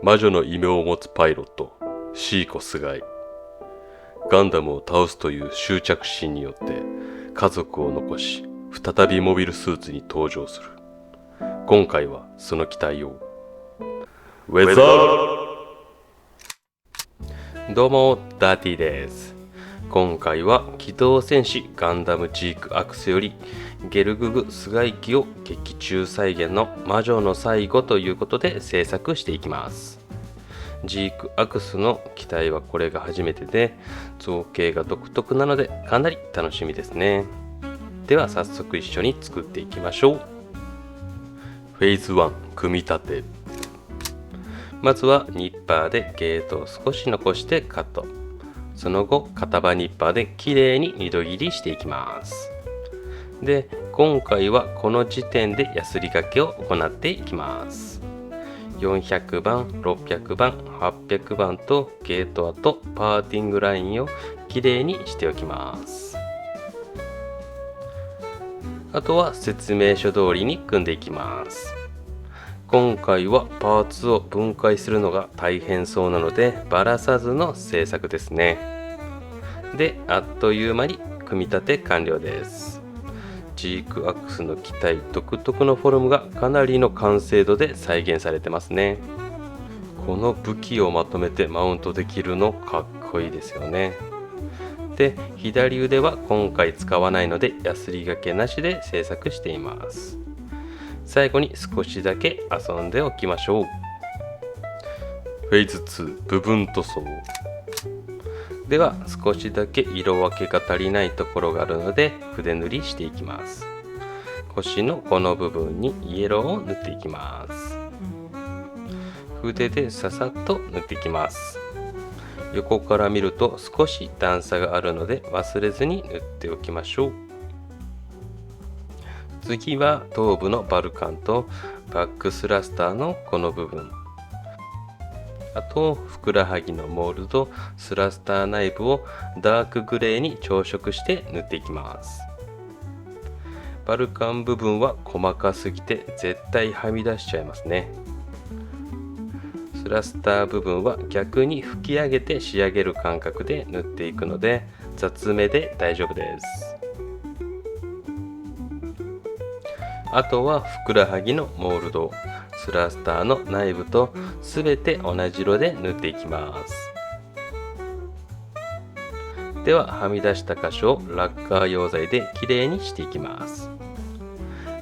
魔女の異名を持つパイロットシーコ菅井。ガンダムを倒すという執着心によって家族を残し再びモビルスーツに登場する。今回はその機体をウェザー。どうもダーティーです。今回は機動戦士ガンダムジークアクスよりゲルググ菅井機を劇中再現の魔女の最後ということで制作していきます。ジークアクスの機体はこれが初めてで造形が独特なのでかなり楽しみですね。では早速一緒に作っていきましょう。フェーズ1組み立て。まずはニッパーでゲートを少し残してカット。その後片刃ニッパーできれいに2度切りしていきます。で今回はこの時点でヤスリ掛けを行っていきます。400番、600番、800番とゲート跡、パーティングラインをきれいにしておきます。あとは説明書通りに組んでいきます。今回はパーツを分解するのが大変そうなのでバラさずの製作ですね。であっという間に組み立て完了です。ジークアクスの機体独特のフォルムがかなりの完成度で再現されてますね。この武器をまとめてマウントできるのかっこいいですよね。で左腕は今回使わないのでヤスリ掛けなしで製作しています。最後に少しだけ遊んでおきましょう。フェーズ2部分塗装。では少しだけ色分けが足りないところがあるので筆塗りしていきます。腰のこの部分にイエローを塗っていきます。筆でささっと塗っていきます。横から見ると少し段差があるので忘れずに塗っておきましょう。次は頭部のバルカンとバックスラスターのこの部分、あとふくらはぎのモールド、スラスター内部をダークグレーに調色して塗っていきます。バルカン部分は細かすぎて絶対はみ出しちゃいますね。スラスター部分は逆に吹き上げて仕上げる感覚で塗っていくので雑めで大丈夫です。あとはふくらはぎのモールド、スラスターの内部とすべて同じ色で塗っていきます。でははみ出した箇所をラッカー溶剤できれいにしていきます。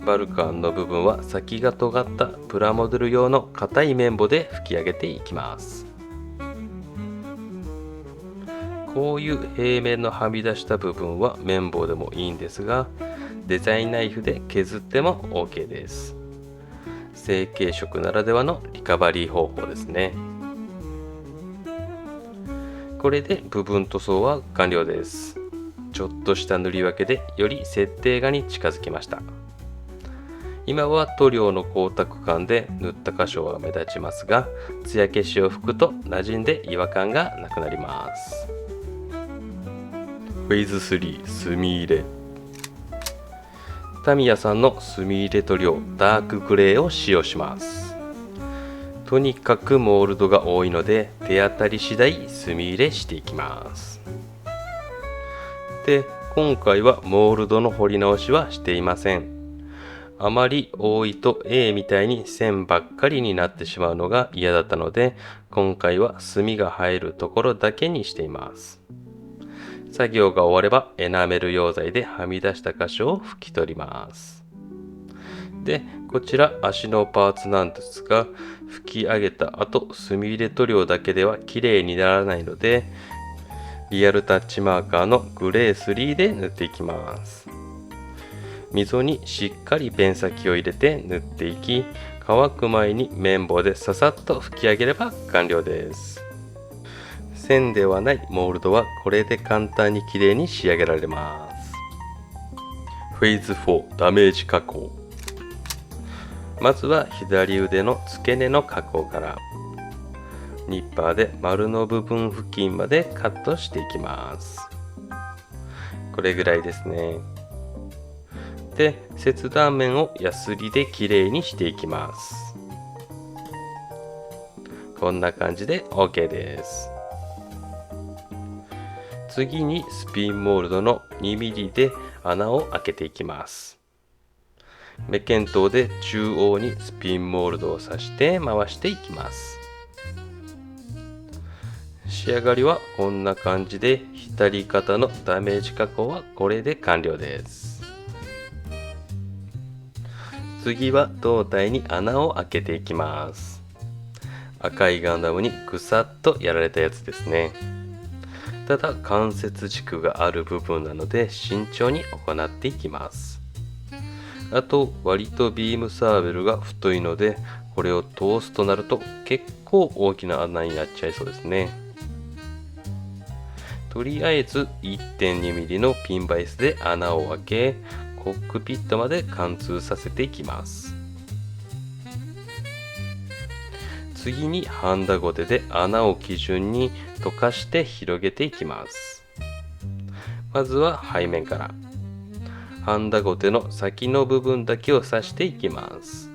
バルカンの部分は先が尖ったプラモデル用の硬い綿棒で吹き上げていきます。こういう平面のはみ出した部分は綿棒でもいいんですが、デザインナイフで削っても OK です。成型色ならではのリカバリー方法ですね。これで部分塗装は完了です。ちょっとした塗り分けでより設定画に近づきました。今は塗料の光沢感で塗った箇所は目立ちますが、艶消しを拭くと馴染んで違和感がなくなります。フェーズ3墨入れ。タミヤさんの墨入れ塗料ダークグレーを使用します。とにかくモールドが多いので手当たり次第墨入れしていきます。で今回はモールドの彫り直しはしていません。あまり多いと A みたいに線ばっかりになってしまうのが嫌だったので今回は墨が入るところだけにしています。作業が終わればエナメル溶剤ではみ出した箇所を拭き取ります。でこちら足のパーツなんですが、拭き上げた後墨入れ塗料だけでは綺麗にならないのでリアルタッチマーカーのグレー3で塗っていきます。溝にしっかりペン先を入れて塗っていき、乾く前に綿棒でささっと拭き上げれば完了です。線ではないモールドはこれで簡単にきれいに仕上げられます。フェーズ4ダメージ加工。まずは左腕の付け根の加工から、ニッパーで丸の部分付近までカットしていきます。これぐらいですね。で切断面をヤスリできれいにしていきます。こんな感じで OK です。次にスピンモールドの 2mm で穴を開けていきます。目見当で中央にスピンモールドを刺して回していきます。仕上がりはこんな感じで、左肩のダメージ加工はこれで完了です。次は胴体に穴を開けていきます。赤いガンダムにぐさっとやられたやつですね。ただ関節軸がある部分なので慎重に行っていきます。あと割とビームサーベルが太いので、これを通すとなると結構大きな穴になっちゃいそうですね。とりあえず 1.2mm のピンバイスで穴を開け、コックピットまで貫通させていきます。次にハンダゴテで穴を基準に溶かして広げていきます。まずは背面からハンダゴテの先の部分だけを刺していきます。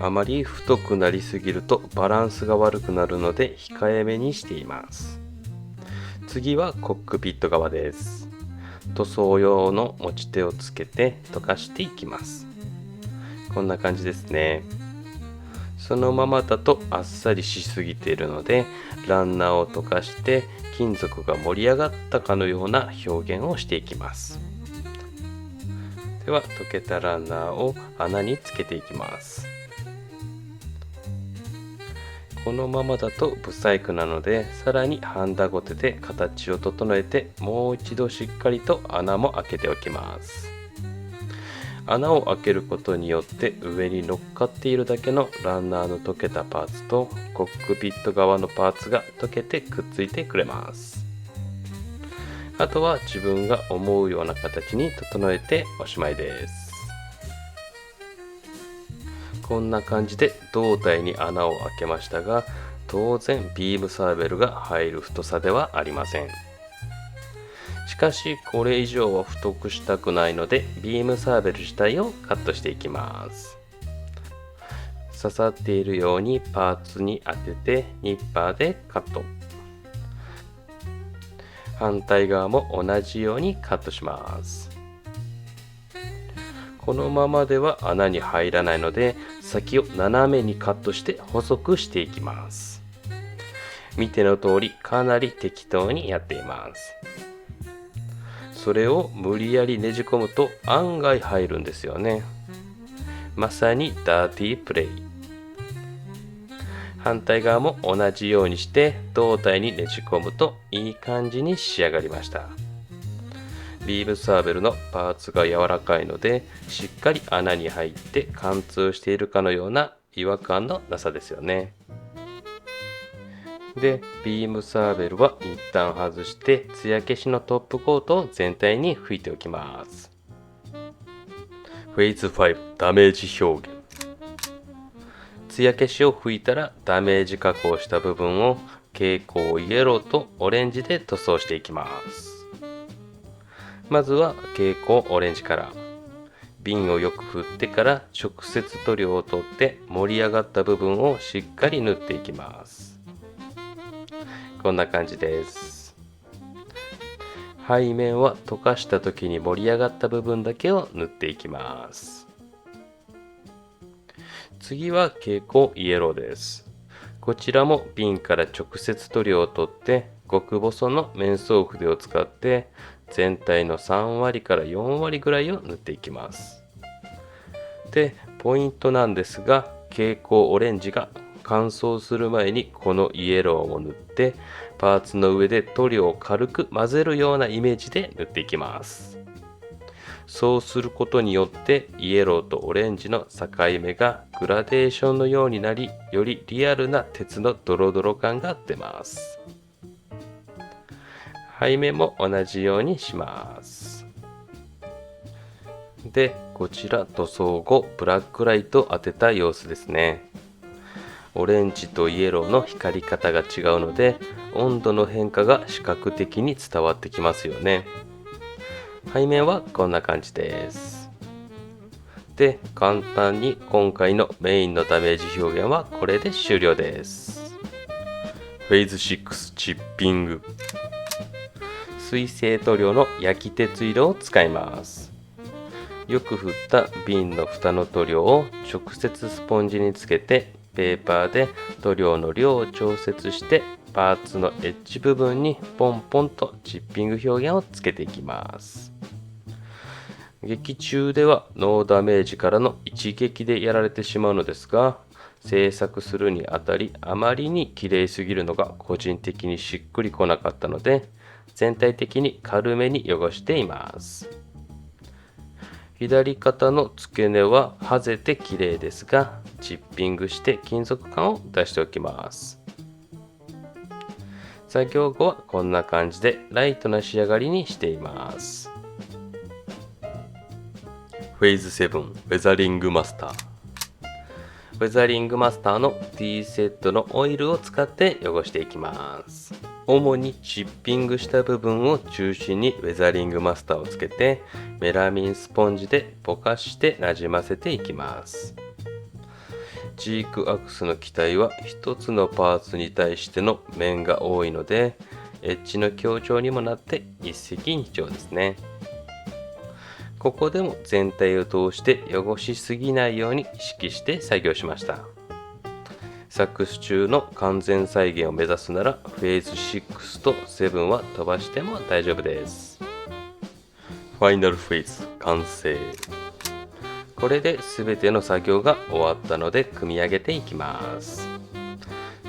あまり太くなりすぎるとバランスが悪くなるので控えめにしています。次はコックピット側です。塗装用の持ち手をつけて溶かしていきます。こんな感じですね。そのままだとあっさりしすぎているので、ランナーを溶かして金属が盛り上がったかのような表現をしていきます。では溶けたランナーを穴につけていきます。このままだと不細工なので、さらにハンダゴテで形を整えて、もう一度しっかりと穴も開けておきます。穴を開けることによって上に乗っかっているだけのランナーの溶けたパーツとコックピット側のパーツが溶けてくっついてくれます。あとは自分が思うような形に整えておしまいです。こんな感じで胴体に穴を開けましたが、当然ビームサーベルが入る太さではありません。しかしこれ以上は太くしたくないので、ビームサーベル自体をカットしていきます。刺さっているようにパーツに当ててニッパーでカット。反対側も同じようにカットします。このままでは穴に入らないので、先を斜めにカットして細くしていきます。見ての通りかなり適当にやっています。それを無理やりねじ込むと案外入るんですよね。まさにダーティープレイ。反対側も同じようにして胴体にねじ込むといい感じに仕上がりました。ビームサーベルのパーツが柔らかいので、しっかり穴に入って貫通しているかのような違和感のなさですよね。で、ビームサーベルは一旦外して艶消しのトップコートを全体に拭いておきます。フェーズ5ダメージ表現。艶消しを拭いたらダメージ加工した部分を蛍光イエローとオレンジで塗装していきます。まずは蛍光オレンジから瓶をよく振ってから直接塗料を取って盛り上がった部分をしっかり塗っていきます。こんな感じです。背面は溶かした時に盛り上がった部分だけを塗っていきます。次は蛍光イエローです。こちらも瓶から直接塗料を取って極細の面相筆を使って全体の3割から4割ぐらいを塗っていきます。で、ポイントなんですが、蛍光オレンジが乾燥する前にこのイエローを塗ってパーツの上で塗料を軽く混ぜるようなイメージで塗っていきます。そうすることによってイエローとオレンジの境目がグラデーションのようになり、よりリアルな鉄のドロドロ感が出ます。背面も同じようにします。で、こちら塗装後ブラックライトを当てた様子ですね。オレンジとイエローの光り方が違うので、温度の変化が視覚的に伝わってきますよね。背面はこんな感じです。で、簡単に今回のメインのダメージ表現はこれで終了です。フェーズ6チッピング。水性塗料の焼き鉄色を使います。よく振った瓶の蓋の塗料を直接スポンジにつけて、ペーパーで塗料の量を調節してパーツのエッジ部分にポンポンとチッピング表現をつけていきます。劇中ではノーダメージからの一撃でやられてしまうのですが、制作するにあたりあまりに綺麗すぎるのが個人的にしっくりこなかったので、全体的に軽めに汚しています。左肩の付け根ははぜて綺麗ですが、チッピングして金属感を出しておきます。作業後はこんな感じでライトな仕上がりにしています。フェーズ7ウェザリングマスター。ウェザリングマスターの T セットのオイルを使って汚していきます。主にチッピングした部分を中心にウェザリングマスターをつけてメラミンスポンジでぼかしてなじませていきます。チークアクスの機体は一つのパーツに対しての面が多いので、エッジの強調にもなって一石二鳥ですね。ここでも全体を通して汚しすぎないように意識して作業しました。サックス中の完全再現を目指すならフェーズ6と7は飛ばしても大丈夫です。ファイナルフェーズ完成。これで全ての作業が終わったので組み上げていきます。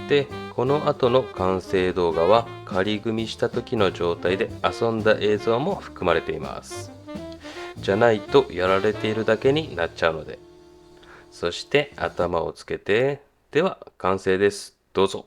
で、この後の完成動画は仮組みした時の状態で遊んだ映像も含まれています。じゃないとやられているだけになっちゃうので。そして頭をつけて、では完成です。どうぞ。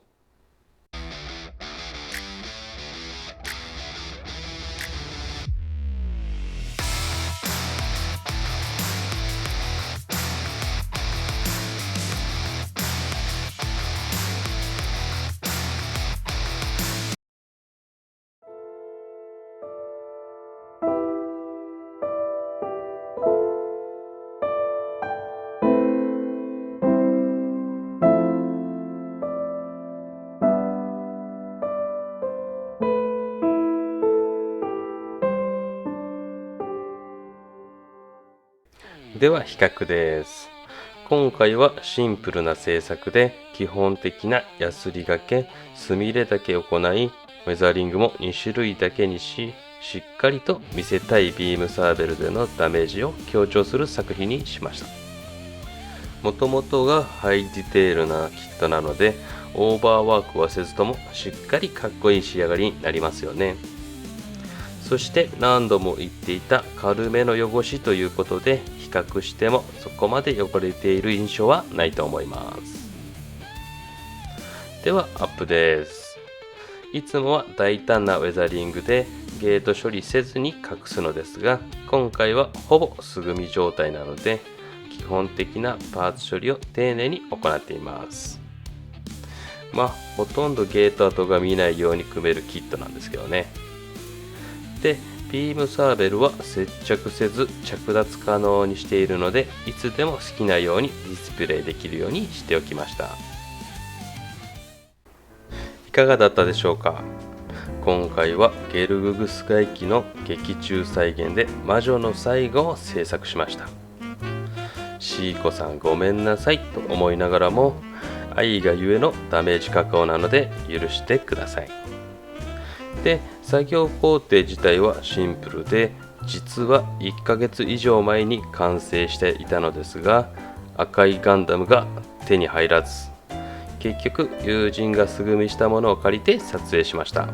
では比較です。今回はシンプルな製作で基本的なヤスリがけ、スミレだけ行い、ウェザリングも2種類だけにし、しっかりと見せたいビームサーベルでのダメージを強調する作品にしました。もともとがハイディテールなキットなので、オーバーワークはせずともしっかりかっこいい仕上がりになりますよね。そして何度も言っていた軽めの汚しということで、比較してもそこまで汚れている印象はないと思います。ではアップです。いつもは大胆なウェザリングでゲート処理せずに隠すのですが、今回はほぼ素組み状態なので基本的なパーツ処理を丁寧に行っています。ほとんどゲート跡が見ないように組めるキットなんですけどね。で、ビームサーベルは接着せず着脱可能にしているので、いつでも好きなようにディスプレイできるようにしておきました。いかがだったでしょうか。今回はゲルググス回帰の劇中再現で魔女の最後を制作しました。シーコさんごめんなさいと思いながらも、愛がゆえのダメージ加工なので許してください。で、作業工程自体はシンプルで、実は1ヶ月以上前に完成していたのですが、赤いガンダムが手に入らず、結局友人が素組みしたものを借りて撮影しました。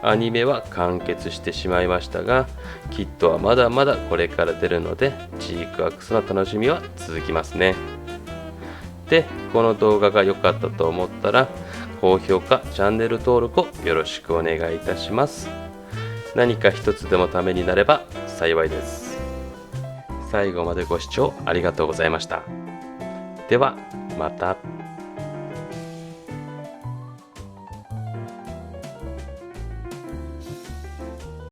アニメは完結してしまいましたが、キットはまだまだこれから出るので、チークアクスの楽しみは続きますね。で、この動画が良かったと思ったら、高評価、チャンネル登録をよろしくお願いいたします。何か一つでもためになれば幸いです。最後までご視聴ありがとうございました。ではまた。